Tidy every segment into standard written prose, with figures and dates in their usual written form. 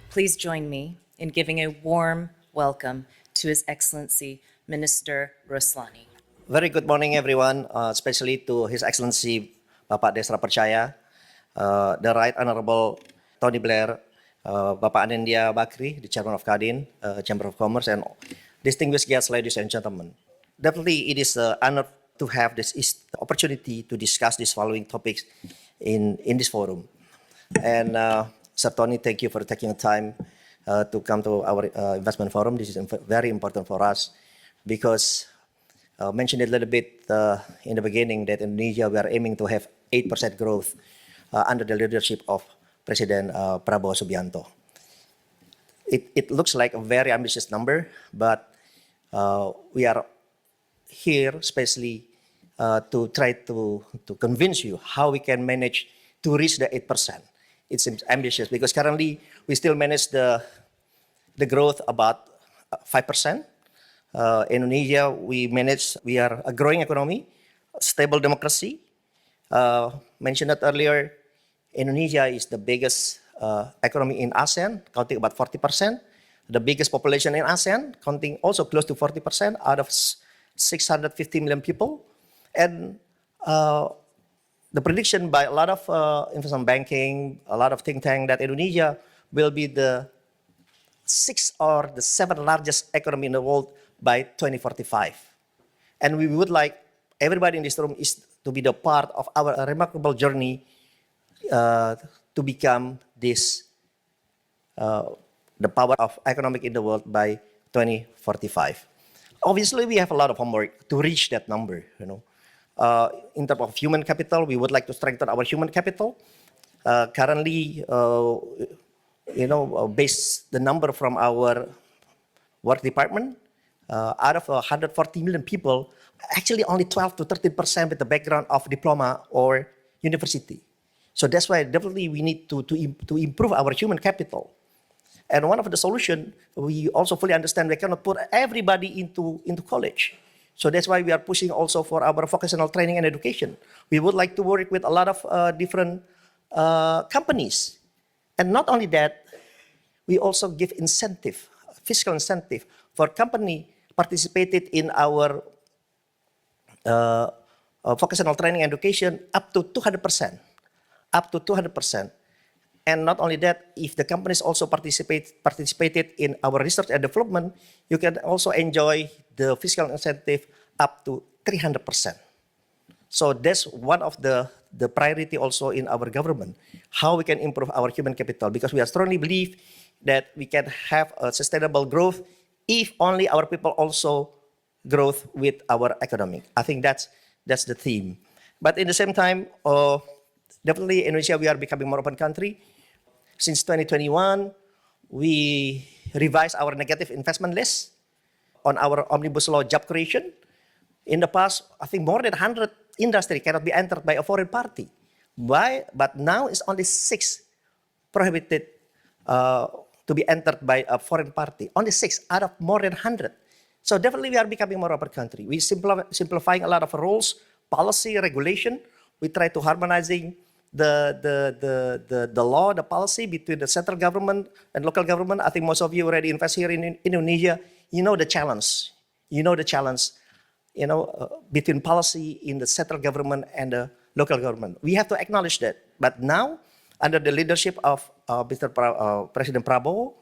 Please join me in giving a warm welcome to His Excellency Minister Roslani. Very good morning, everyone, especially to His Excellency Bapak Desra Percaya, the Right Honorable Tony Blair, Bapak Anindya Bakri, the Chairman of Kadin, Chamber of Commerce, and distinguished guests, ladies and gentlemen. Definitely, it is an honor to have this opportunity to discuss these following topics in this forum. And Sir Tony, thank you for taking the time to come to our investment forum. This is very important for us because mentioned it a little bit in the beginning that in Indonesia we are aiming to have 8% growth under the leadership of President Prabowo Subianto. It looks like a very ambitious number, but we are here especially to try to convince you how we can manage to reach the 8%. It's ambitious because currently we still manage the growth about 5%. Indonesia, we are a growing economy, stable democracy. Mentioned that earlier, Indonesia is the biggest economy in ASEAN, counting about 40%. The biggest population in ASEAN, counting also close to 40% out of 650 million people. And the prediction by a lot of investment banking, a lot of think tank that Indonesia will be the 6th or the 7th largest economy in the world by 2045. And we would like everybody in this room is to be the part of our remarkable journey to become this, the power of economic in the world by 2045. Obviously, we have a lot of homework to reach that number, in terms of human capital, we would like to strengthen our human capital. Currently, based the number from our work department, out of 140 million people, actually only 12 to 13% with the background of diploma or university. So that's why definitely we need to improve our human capital. And one of the solutions, we also fully understand we cannot put everybody into college. So that's why we are pushing also for our vocational training and education. We would like to work with a lot of different companies. And not only that, we also give incentive, fiscal incentive for company participated in our vocational training and education up to 200%. Up to 200%. And not only that, if the companies also participated in our research and development, you can also enjoy the fiscal incentive up to 300%. So that's one of the priority also in our government, how we can improve our human capital, because we strongly believe that we can have a sustainable growth if only our people also growth with our economy. I think that's the theme. But in the same time, definitely in Indonesia, we are becoming more open country. Since 2021, we revised our negative investment list on our omnibus law job creation. In the past, I think more than 100 industry cannot be entered by a foreign party. Why? But now it's only 6 prohibited to be entered by a foreign party. Only 6 out of more than 100. So definitely we are becoming more open country. We simplifying a lot of rules, policy, regulation. We try to harmonizing the law, the policy between the central government and local government. I think most of you already invest here in Indonesia. You know the challenge. Between policy in the central government and the local government. We have to acknowledge that. But now, under the leadership of President Prabowo,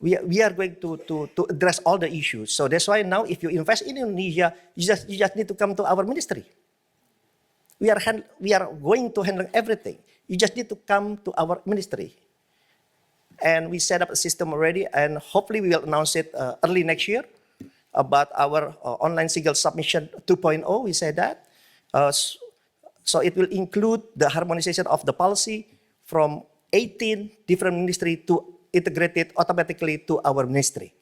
we are going to address all the issues. So that's why now, if you invest in Indonesia, you just need to come to our ministry. We are going to handle everything. You just need to come to our ministry. And we set up a system already, and hopefully we will announce it early next year about our online single submission 2.0. We said that. So it will include the harmonization of the policy from 18 different ministries to integrated automatically to our ministry.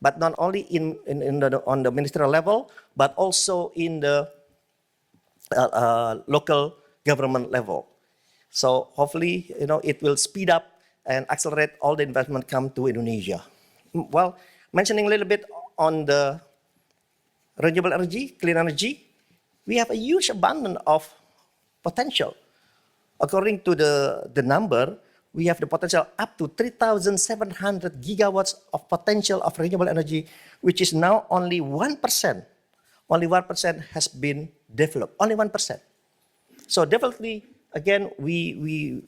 But not only on the ministerial level, but also in the local government level. So hopefully, it will speed up and accelerate all the investment come to Indonesia. Well, mentioning a little bit on the renewable energy, clean energy, we have a huge abundance of potential. According to the number, we have the potential up to 3,700 gigawatts of potential of renewable energy, which is now only 1%. Only 1% has been developed, only 1%. So definitely, again, we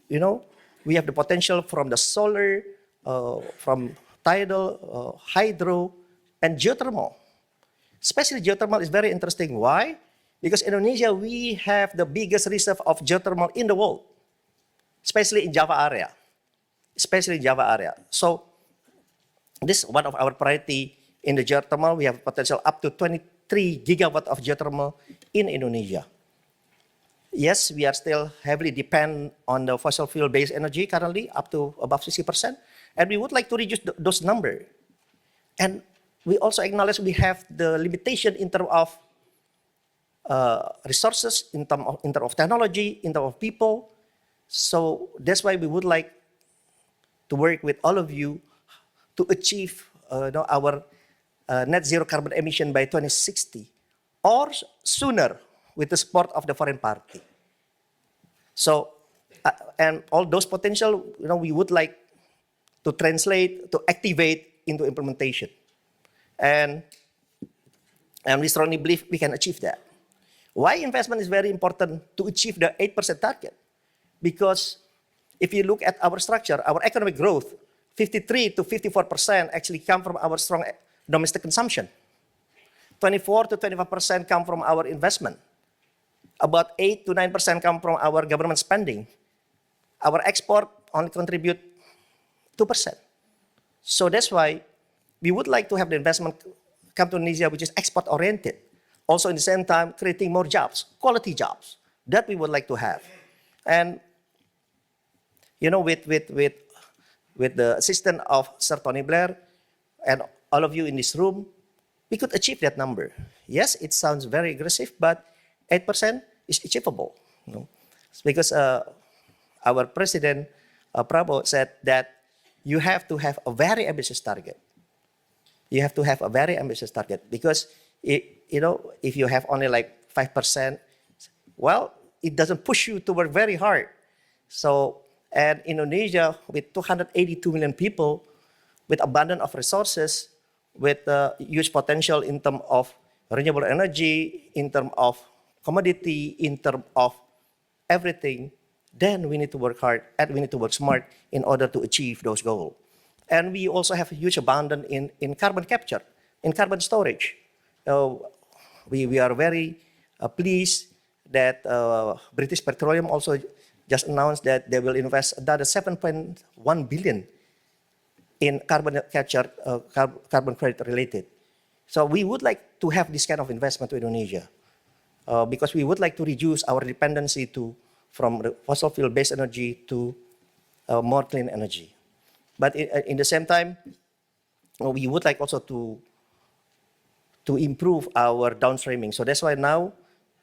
have the potential from the solar, from tidal, hydro, and geothermal. Especially geothermal is very interesting. Why? Because Indonesia, we have the biggest reserve of geothermal in the world, especially in Java area. Especially in Java area. So this is one of our priority in the geothermal. We have potential up to 23 gigawatt of geothermal in Indonesia. Yes, we are still heavily dependent on the fossil fuel-based energy currently, up to above 60%, and we would like to reduce those numbers. And we also acknowledge we have the limitation in terms of resources, in terms of technology, in terms of people. So that's why we would like to work with all of you to achieve our net zero carbon emission by 2060, or sooner with the support of the foreign party. So, and all those potential, we would like to translate, to activate into implementation. And we strongly believe we can achieve that. Why investment is very important to achieve the 8% target? Because if you look at our structure, our economic growth, 53 to 54% actually come from our strong domestic consumption. 24 to 25% come from our investment. About 8 to 9% come from our government spending. Our export only contribute 2%. So that's why we would like to have the investment come to Indonesia, which is export-oriented. Also, in the same time, creating more jobs, quality jobs, that we would like to have. And, with the assistance of Sir Tony Blair and all of you in this room, we could achieve that number. Yes, it sounds very aggressive, but 8% is achievable. Because our President, Prabowo, said that you have to have a very ambitious target. You have to have a very ambitious target because, if you have only like 5%, well, it doesn't push you to work very hard. So, and Indonesia, with 282 million people, with abundance of resources, with huge potential in terms of renewable energy, in terms of commodity, in terms of everything, then we need to work hard and we need to work smart in order to achieve those goals. And we also have a huge abundance in carbon capture, in carbon storage. We are very pleased that British Petroleum also just announced that they will invest another 7.1 billion in carbon capture, carbon credit related. So we would like to have this kind of investment to Indonesia because we would like to reduce our dependency from fossil fuel-based energy to more clean energy. But in the same time, we would like also to improve our downstreaming. So that's why now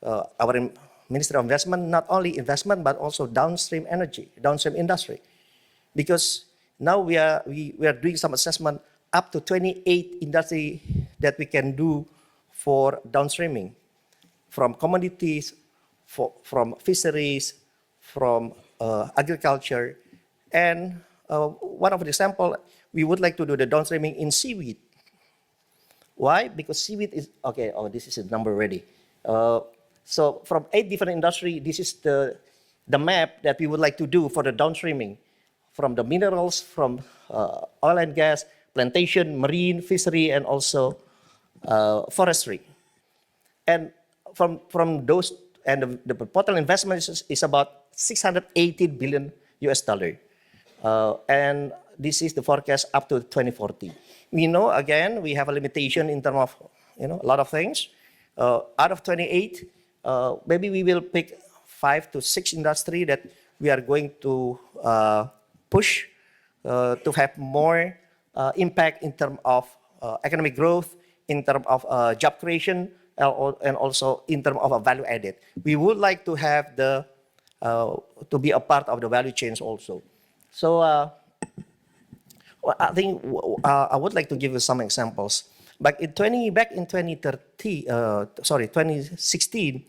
our Ministry of Investment, not only investment, but also downstream energy, downstream industry. Because now we are doing some assessment up to 28 industry that we can do for downstreaming, from commodities, from fisheries, from agriculture. And one of the example, we would like to do the downstreaming in seaweed. Why? Because seaweed is, okay, this is a number already. So from 8 different industries, this is the map that we would like to do for the downstreaming, from the minerals, from oil and gas, plantation, marine, fishery, and also forestry. And from those, and the total investment is about 680 billion US dollar. And this is the forecast up to 2040. We know, again, we have a limitation in terms of, a lot of things. Out of 28, maybe we will pick 5 to 6 industry that we are going to push to have more impact in terms of economic growth, in terms of job creation, and also in terms of a value added. We would like to have to be a part of the value chains also. So I think I would like to give you some examples. Back in 2016,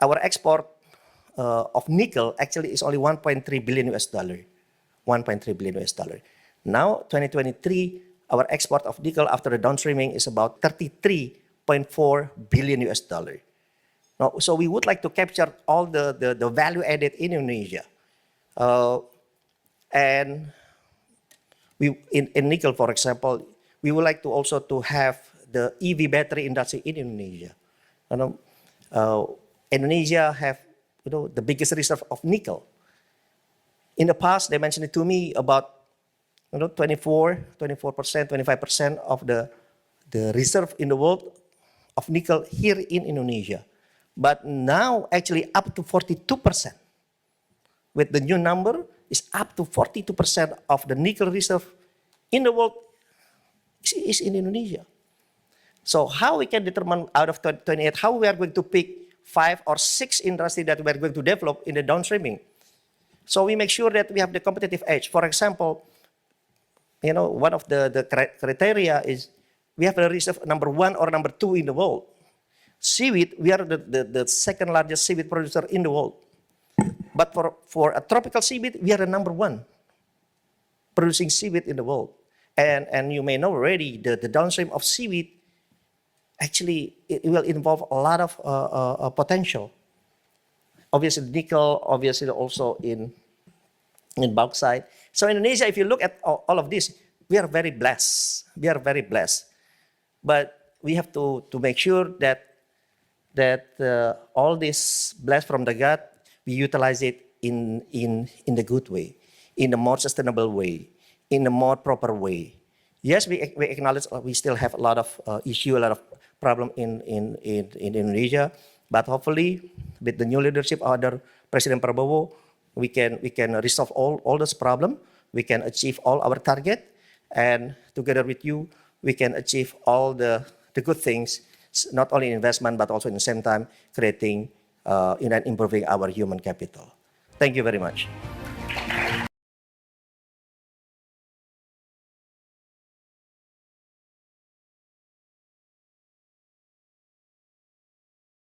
our export of nickel actually is only 1.3 billion US dollar. 1.3 billion US dollar. Now, 2023, our export of nickel after the downstreaming is about 33.4 billion US dollar. Now, so we would like to capture all the value added in Indonesia. And in nickel, for example, we would like to also to have the EV battery industry in Indonesia. Indonesia have the biggest reserve of nickel. In the past, they mentioned it to me about 24%, 25% of the reserve in the world of nickel here in Indonesia. But now actually up to 42%. With the new number, is up to 42% of the nickel reserve in the world is in Indonesia. So how we can determine out of 28, how we are going to pick 5 or 6 industries that we are going to develop in the downstreaming. So we make sure that we have the competitive edge. For example, one of the criteria is we have a reserve number 1 or number 2 in the world. Seaweed, we are the second largest seaweed producer in the world. But for a tropical seaweed, we are the number 1 producing seaweed in the world. And you may know already the downstream of seaweed, actually, it will involve a lot of potential. Obviously, nickel, obviously also in bauxite. So Indonesia, if you look at all of this, we are very blessed. We are very blessed. But we have to make sure that all this blessed from the God, we utilize it in the good way, in a more sustainable way, in a more proper way. Yes, we acknowledge we still have a lot of issue, a lot of problem in Indonesia, but hopefully with the new leadership under President Prabowo, we can resolve all this problem. We can achieve all our target, and together with you, we can achieve all the good things, not only in investment but also in the same time creating and improving our human capital. Thank you very much.